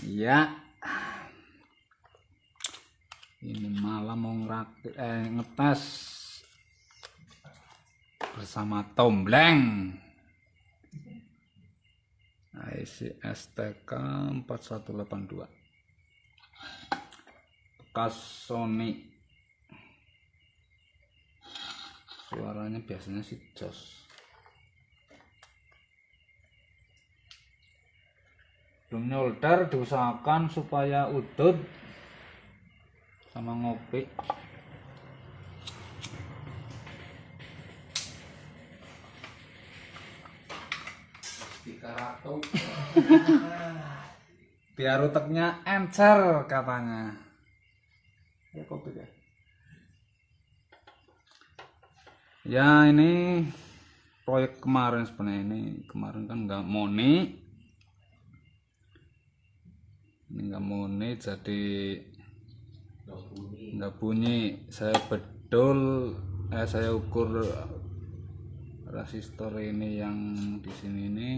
Ya, ini malam mau ngetes bersama Tombleng IC STK 4182 bekas Sony. Suaranya biasanya sih jos. Belum nyolder, diusahakan supaya udut sama ngopi. Biar uteknya encer katanya. Ya kopi ya. Ya ini proyek kemarin sebenarnya, ini kemarin kan nggak moni. Ini nggak moni jadi nggak bunyi. Saya bedol, saya ukur resistor ini yang di sini ini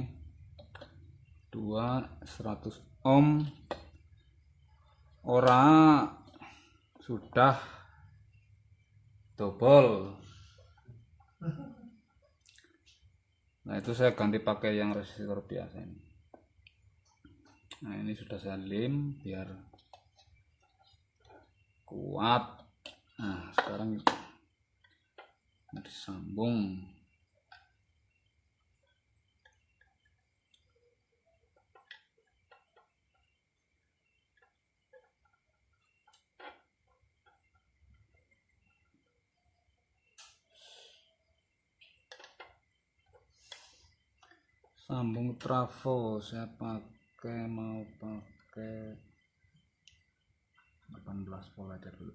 100 ohm. Ora sudah double. Nah itu saya ganti pakai yang resistor biasa ini. Nah ini sudah saya lem biar kuat. Nah sekarang disambung. Sambung trafo, saya mau pakai 18 volt aja dulu.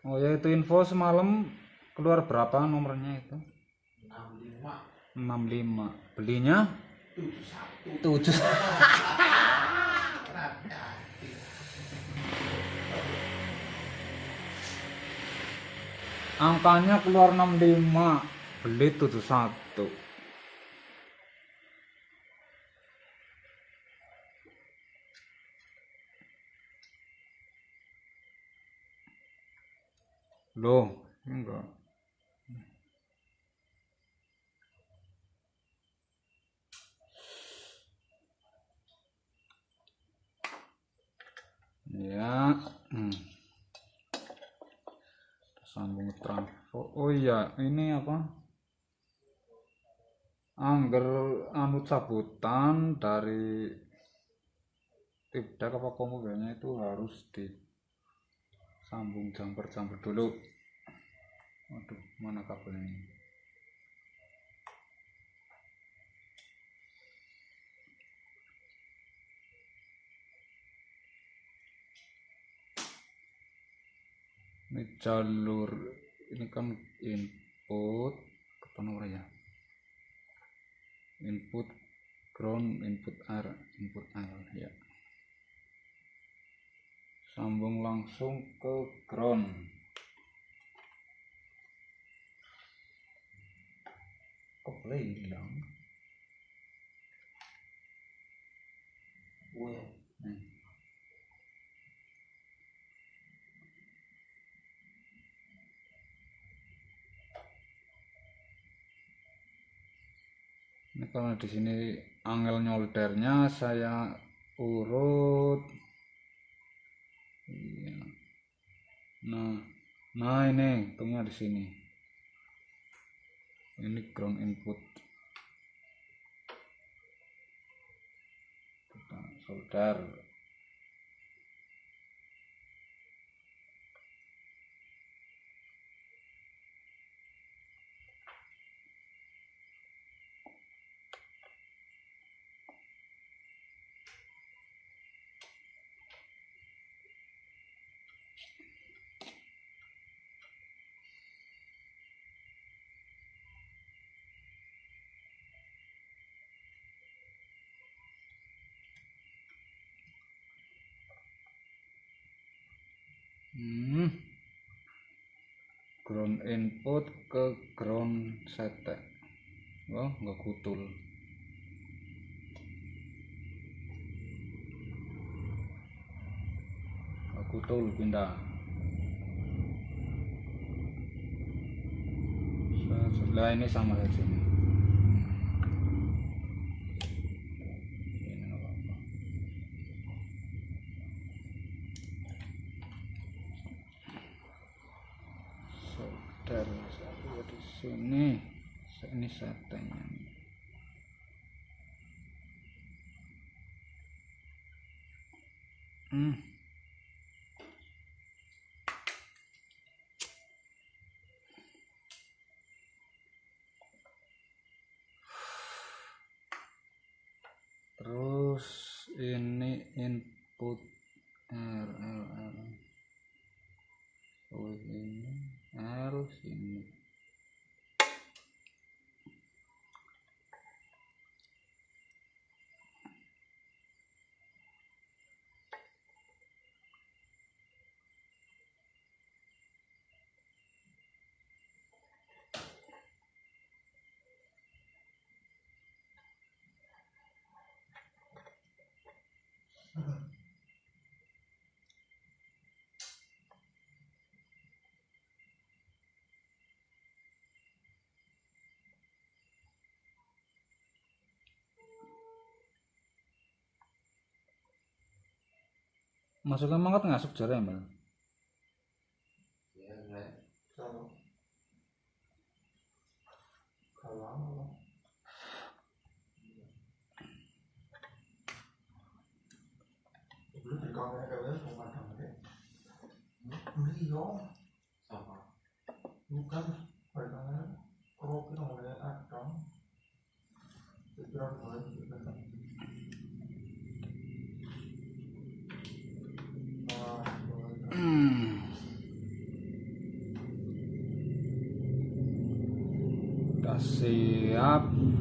Oh ya, itu info semalam keluar berapa nomornya itu? 65. Belinya 71. Angkanya keluar 65, beli 71. Loh, enggak. Ya, sambung trafo. Oh iya, ini apa? Angger anu cabutan dari tidak apa komponernya itu harus disambung jumper dulu. Waduh, mana kabelnya ini? Ini jalur, ini kan input apa namanya ya? Input ground, input R ya. Sambung langsung ke ground. Kok play hilang? Ini kalau di sini angel nyoldernya saya urut. Iya. Nah ini hitungnya di sini. Ini ground input. Kita solder. Ground input ke ground setek. Oh, nggak kutul. Nggak kutul pindah. Setelah ini sama saja ini. Ini nggak apa-apa. Solder satu di sini. Ini seteknya. Terus ini input R. Oh ini R sini. Masuknya mangkat ngasuk jare Mbak. Ya, kalau dulu di kamera kalian pemadam deh. Beli dong. Sama. Bukan pegangan kroki namanya Adam. Pikiran mulai juga.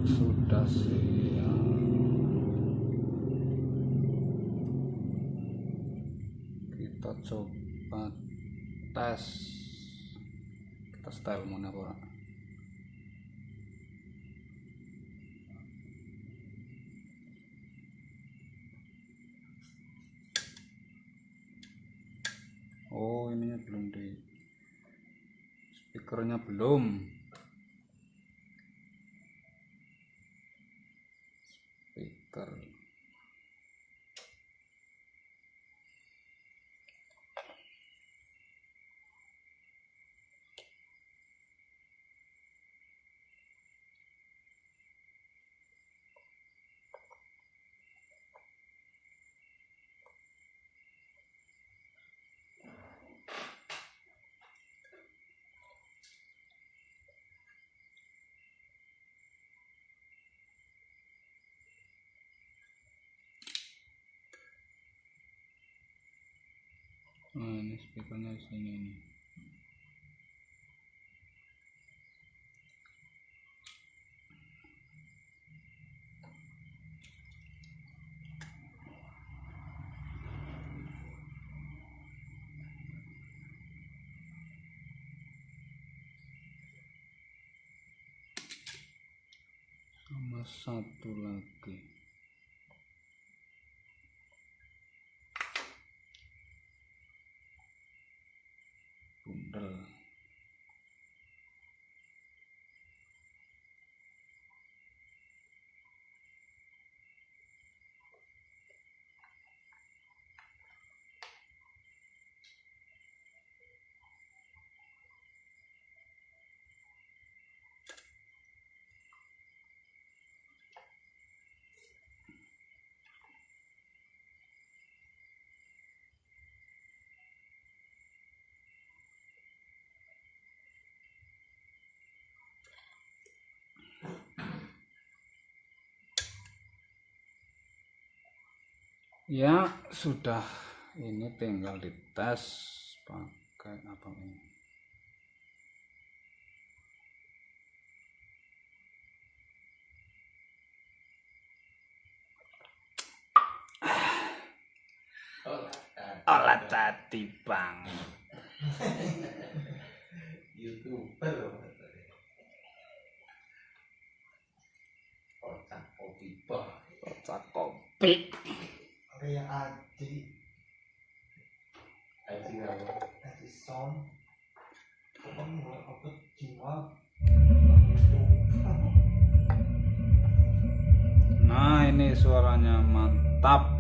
Sudah siap. Kita coba tes. Kita style mana Pak? Oh, ininya belum di speakernya belum. Speaker. Nah, ini speakernya di sini nih. Sama satu lagi. Bundel. Ya sudah, ini tinggal dites pakai apa ini. Olah tadi bang. YouTuber loh katanya. Kocak kopi bah. Kocak kopi. Ria Aji. Aji apa? Aji Son. Kapan mulai upload jiwa. Nah ini suaranya mantap.